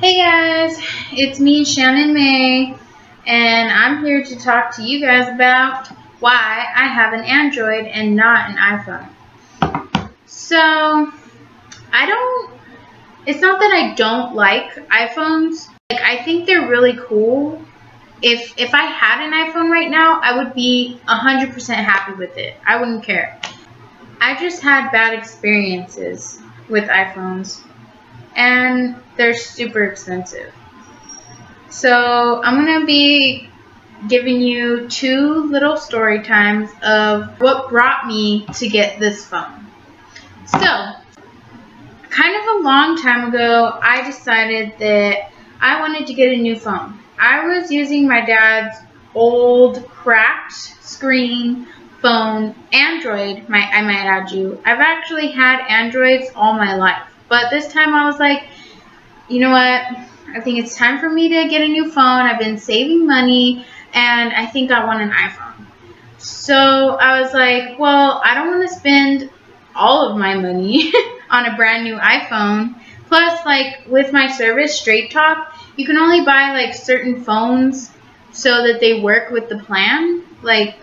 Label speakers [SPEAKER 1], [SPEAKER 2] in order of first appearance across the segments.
[SPEAKER 1] Hey guys, it's me, Shannon May, and I'm here to talk to you guys about why I have an Android and not an iPhone. So, it's not that I don't like iPhones. Like, I think they're really cool. If I had an iPhone right now, I would be 100% happy with it. I wouldn't care. I just had bad experiences with iPhones, and they're super expensive. So I'm going to be giving you two little story times of what brought me to get this phone. So, kind of a long time ago, I decided that I wanted to get a new phone. I was using my dad's old cracked screen phone, Android, I might add you. I've actually had Androids all my life, but this time I was like, you know what? I think it's time for me to get a new phone. I've been saving money, and I think I want an iPhone. So I was like, well, I don't want to spend all of my money on a brand new iPhone. Plus, like, with my service, Straight Talk, you can only buy, like, certain phones so that they work with the plan, like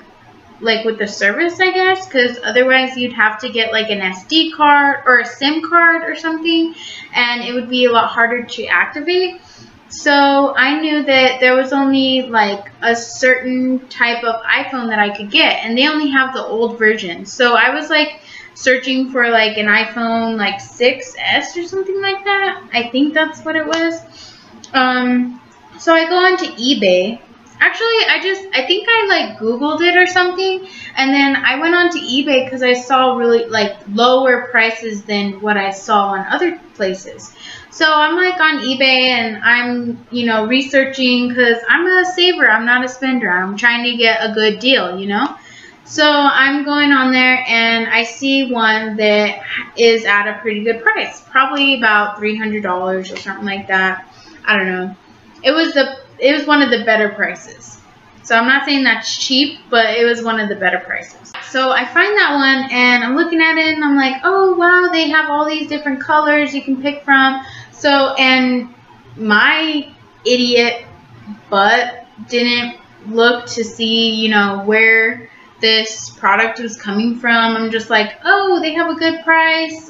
[SPEAKER 1] with the service, I guess, because otherwise you'd have to get like an SD card or a SIM card or something, and it would be a lot harder to activate. So I knew that there was only like a certain type of iPhone that I could get, and they only have the old version. So I was like searching for like an iPhone like 6S or something like that. I think that's what it was. So I go onto eBay. Actually, I think I like Googled it or something, and then I went on to eBay because I saw really like lower prices than what I saw on other places. So I'm like on eBay and I'm, researching because I'm a saver. I'm not a spender. I'm trying to get a good deal, So I'm going on there and I see one that is at a pretty good price, probably about $300 or something like that. I don't know. It was one of the better prices. So I'm not saying that's cheap, but it was one of the better prices. So I find that one and I'm looking at it and I'm like, oh wow, they have all these different colors you can pick from. So, and my idiot butt didn't look to see, where this product was coming from. I'm just like, oh, they have a good price.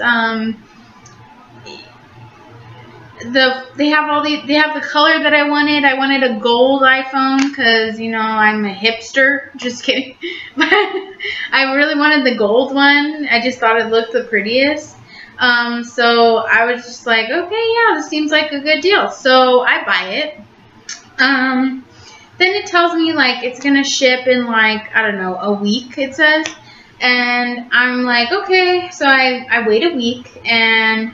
[SPEAKER 1] They have the color that I wanted. I wanted a gold iPhone because, I'm a hipster. Just kidding. But I really wanted the gold one. I just thought it looked the prettiest. So I was just like, okay, yeah, this seems like a good deal. So I buy it. Then it tells me like it's going to ship in like, I don't know, a week, it says. And I'm like, okay, so I wait a week and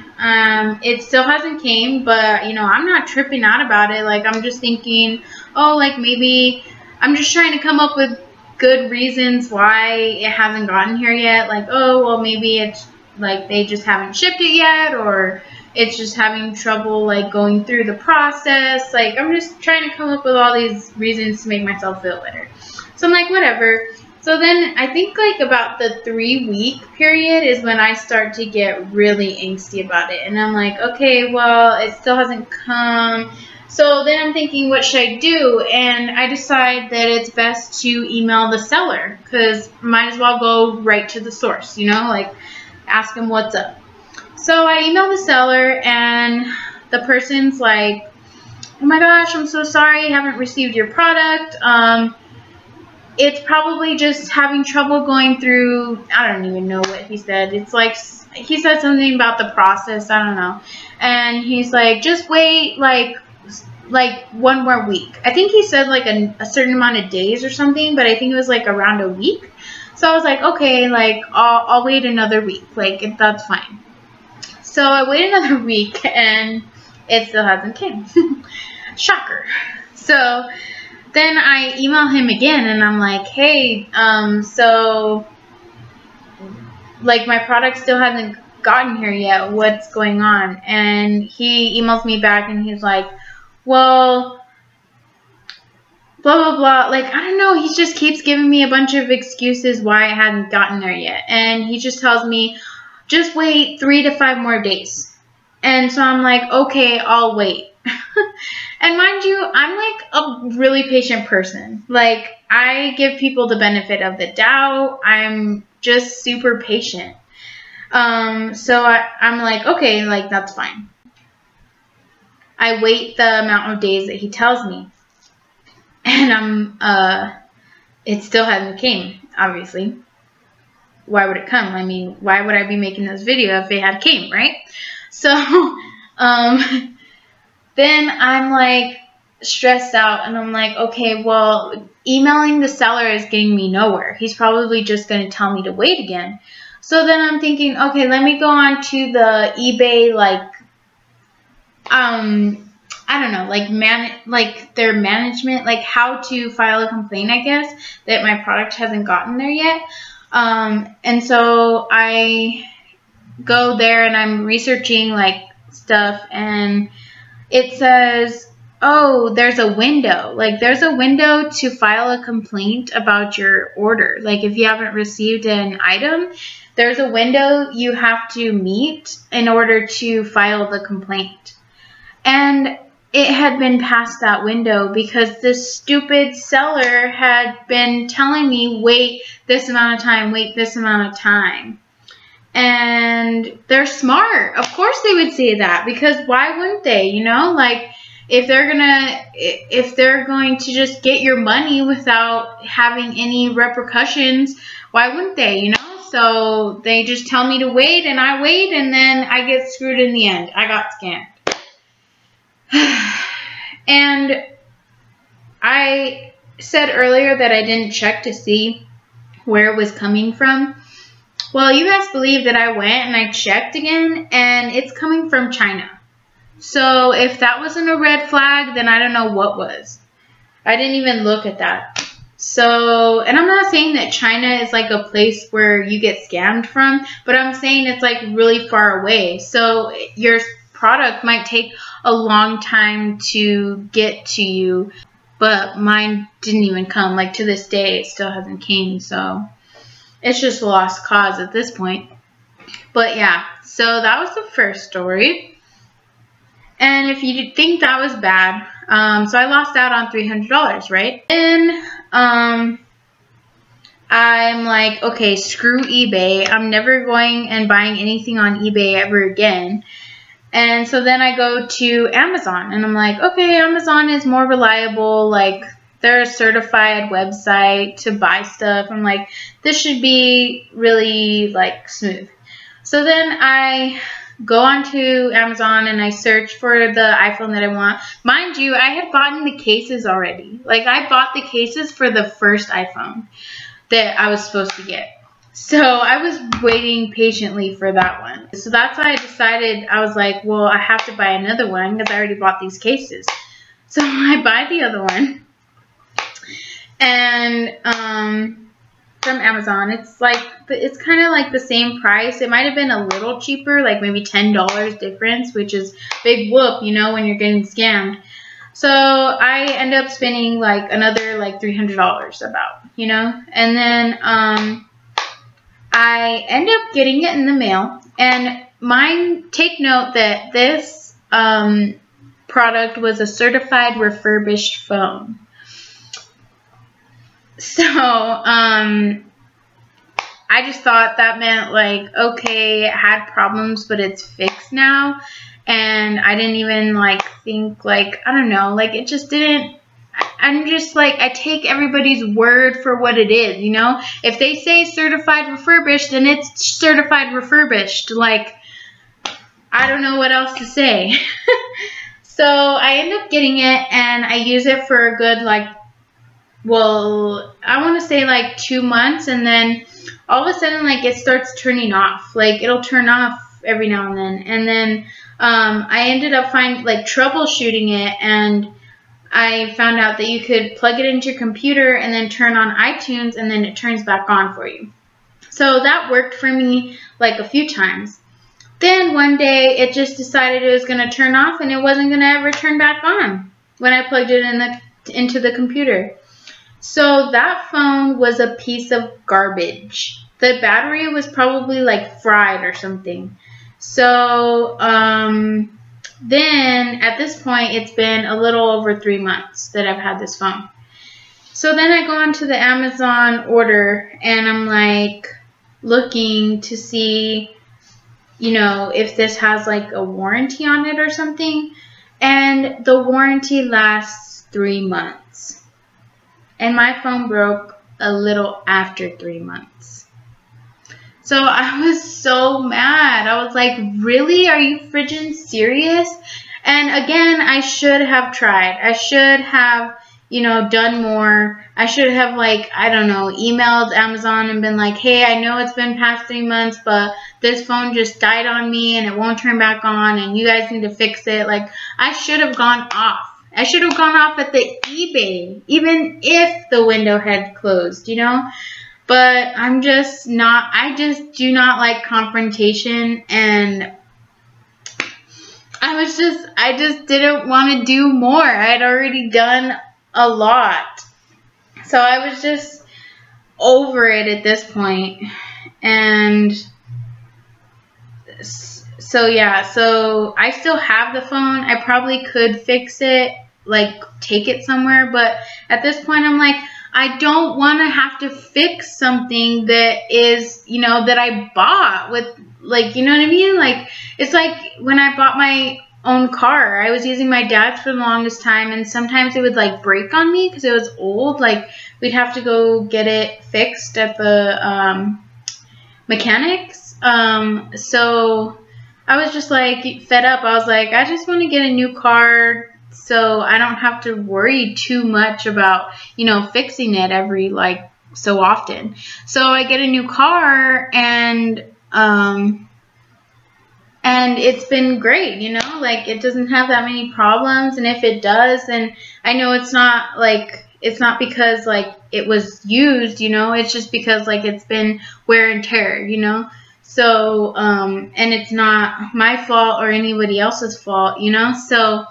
[SPEAKER 1] it still hasn't came, but I'm not tripping out about it. Like, I'm just thinking, oh, like maybe I'm just trying to come up with good reasons why it hasn't gotten here yet. Like, oh, well, maybe it's like they just haven't shipped it yet, or it's just having trouble like going through the process. Like, I'm just trying to come up with all these reasons to make myself feel better. So I'm like, whatever. So then I think like about the 3-week period is when I start to get really angsty about it. And I'm like, okay, well, it still hasn't come. So then I'm thinking, what should I do? And I decide that it's best to email the seller because might as well go right to the source, like ask them what's up. So I email the seller and the person's like, oh my gosh, I'm so sorry, I haven't received your product. It's probably just having trouble going through, I don't even know what he said. It's like, he said something about the process, I don't know. And he's like, just wait like one more week. I think he said like a certain amount of days or something, but I think it was like around a week. So I was like, okay, like I'll wait another week, like if that's fine. So I wait another week and it still hasn't came. Shocker. So then I email him again and I'm like, hey, so like my product still hasn't gotten here yet. What's going on? And he emails me back and he's like, well, blah, blah, blah. Like, I don't know. He just keeps giving me a bunch of excuses why it hadn't gotten there yet. And he just tells me, just wait 3 to 5 more days. And so I'm like, okay, I'll wait. And mind you, I'm like a really patient person. Like, I give people the benefit of the doubt. I'm just super patient. So I'm like, okay, like, that's fine. I wait the amount of days that he tells me. And it still hasn't came, obviously. Why would it come? I mean, why would I be making this video if it had came, right? So, then I'm like stressed out and I'm like, okay, well, emailing the seller is getting me nowhere. He's probably just going to tell me to wait again. So then I'm thinking, okay, let me go on to the eBay, like, I don't know, like their management, like how to file a complaint, I guess, that my product hasn't gotten there yet. And so I go there and I'm researching like stuff, and it says, oh, there's a window. Like, there's a window to file a complaint about your order. Like, if you haven't received an item, there's a window you have to meet in order to file the complaint. And it had been past that window because this stupid seller had been telling me, wait this amount of time, wait this amount of time. And they're smart. Of course they would say that, because why wouldn't they? You know, like, if they're going to just get your money without having any repercussions, why wouldn't they? You know, so they just tell me to wait, and I wait, and then I get screwed in the end. I got scammed. And I said earlier that I didn't check to see where it was coming from. Well, you guys believe that I went and I checked again, and it's coming from China. So if that wasn't a red flag, then I don't know what was. I didn't even look at that. So, and I'm not saying that China is like a place where you get scammed from, but I'm saying it's like really far away. So your product might take a long time to get to you, but mine didn't even come. Like, to this day, it still hasn't came. So it's just a lost cause at this point. But yeah, so that was the first story. And if you think that was bad, so I lost out on $300, right? Then I'm like, okay, screw eBay. I'm never going and buying anything on eBay ever again. And so then I go to Amazon, and I'm like, okay, Amazon is more reliable. Like, they're a certified website to buy stuff. I'm like, this should be really, like, smooth. So then I go onto Amazon and I search for the iPhone that I want. Mind you, I had bought the cases already. Like, I bought the cases for the first iPhone that I was supposed to get. So I was waiting patiently for that one. So that's why I decided, I was like, well, I have to buy another one because I already bought these cases. So I buy the other one. And from Amazon, it's kind of like the same price. It might have been a little cheaper, like maybe $10 difference, which is big whoop, you know, when you're getting scammed. So I end up spending like another like $300 about, you know, and then I end up getting it in the mail. And take note that this product was a certified refurbished phone. So, I just thought that meant like, okay, it had problems, but it's fixed now. And I didn't even like think like, I don't know, like it just didn't, I'm just like, I take everybody's word for what it is, you know? If they say certified refurbished, then it's certified refurbished. Like, I don't know what else to say. So I end up getting it, and I use it for a good, like, well, I want to say like 2 months, and then all of a sudden, like, it starts turning off. Like, it'll turn off every now and then. And then I ended up troubleshooting it, and I found out that you could plug it into your computer and then turn on iTunes, and then it turns back on for you. So that worked for me like a few times. Then one day it just decided it was going to turn off, and it wasn't going to ever turn back on when I plugged it into the computer. So that phone was a piece of garbage. The battery was probably like fried or something. So then at this point, it's been a little over 3 months that I've had this phone. So then I go onto the Amazon order and I'm like looking to see, you know, if this has like a warranty on it or something. And the warranty lasts 3 months. And my phone broke a little after 3 months. So I was so mad. I was like, really? Are you friggin' serious? And again, I should have tried. I should have, you know, done more. I should have, like, I don't know, emailed Amazon and been like, hey, I know it's been past 3 months, but this phone just died on me and it won't turn back on and you guys need to fix it. Like, I should have gone off. I should have gone off at the eBay, even if the window had closed, you know? But I'm just not, I just do not like confrontation, and I just didn't want to do more. I had already done a lot. So I was just over it at this point. And so yeah, so I still have the phone. I probably could fix it, like take it somewhere, but at this point I'm like, I don't want to have to fix something that is, you know, that I bought with, like, you know what I mean? Like, it's like when I bought my own car, I was using my dad's for the longest time, and sometimes it would like break on me because it was old. Like, we'd have to go get it fixed at the mechanics. So I was just like fed up. I was like, I just want to get a new car so I don't have to worry too much about, you know, fixing it every like so often. So I get a new car, and it's been great, you know, like it doesn't have that many problems. And if it does, then I know it's not like, it's not because like it was used, you know, it's just because like it's been wear and tear, you know. So, and it's not my fault or anybody else's fault, you know. So,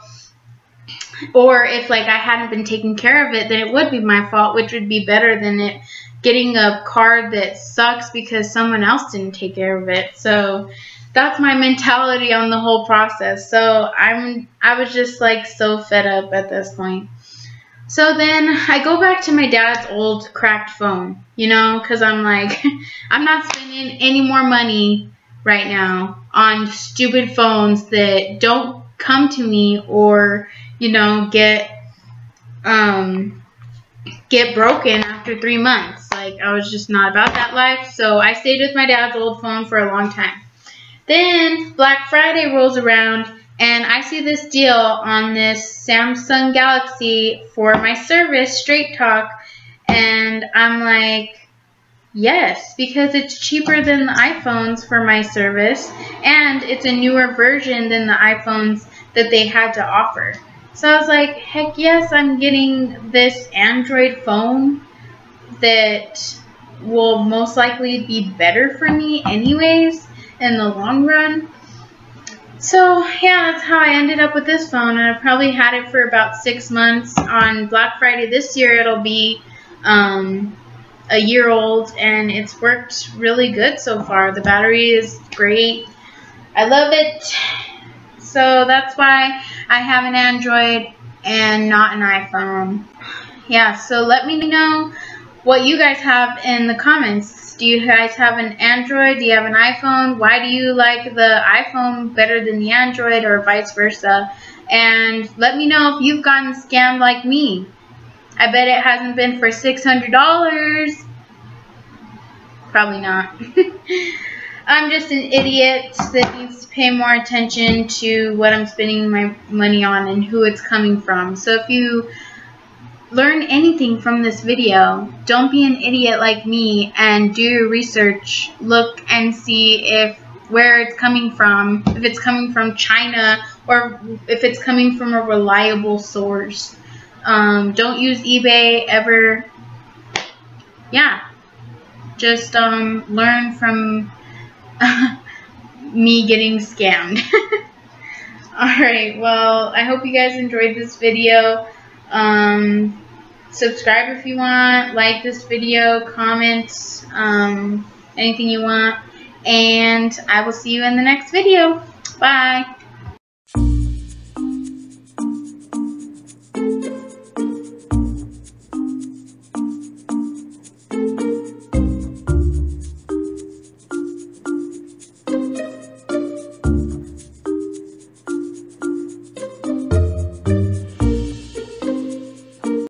[SPEAKER 1] or if like I hadn't been taking care of it, then it would be my fault, which would be better than it getting a car that sucks because someone else didn't take care of it. So that's my mentality on the whole process. So I was just like so fed up at this point. So then I go back to my dad's old cracked phone, you know, because I'm like, I'm not spending any more money right now on stupid phones that don't come to me or, you know, get broken after 3 months. Like, I was just not about that life. So I stayed with my dad's old phone for a long time. Then Black Friday rolls around, and I see this deal on this Samsung Galaxy for my service, Straight Talk, and I'm like, yes, because it's cheaper than the iPhones for my service, and it's a newer version than the iPhones that they had to offer. So I was like, heck yes, I'm getting this Android phone that will most likely be better for me anyways in the long run. So yeah, that's how I ended up with this phone. I probably had it for about 6 months. On Black Friday this year, it'll be a year old, and it's worked really good so far. The battery is great. I love it. So that's why I have an Android and not an iPhone. Yeah, so let me know what you guys have in the comments. Do you guys have an Android? Do you have an iPhone? Why do you like the iPhone better than the Android, or vice versa? And let me know if you've gotten scammed like me. I bet it hasn't been for $600. Probably not. I'm just an idiot that needs to pay more attention to what I'm spending my money on and who it's coming from. So if you learn anything from this video, don't be an idiot like me and do your research. Look and see if where it's coming from, if it's coming from China or if it's coming from a reliable source. Don't use eBay ever. Yeah, just learn from me getting scammed. Alright, well, I hope you guys enjoyed this video. Subscribe if you want, like this video, comment anything you want, and I will see you in the next video. Bye!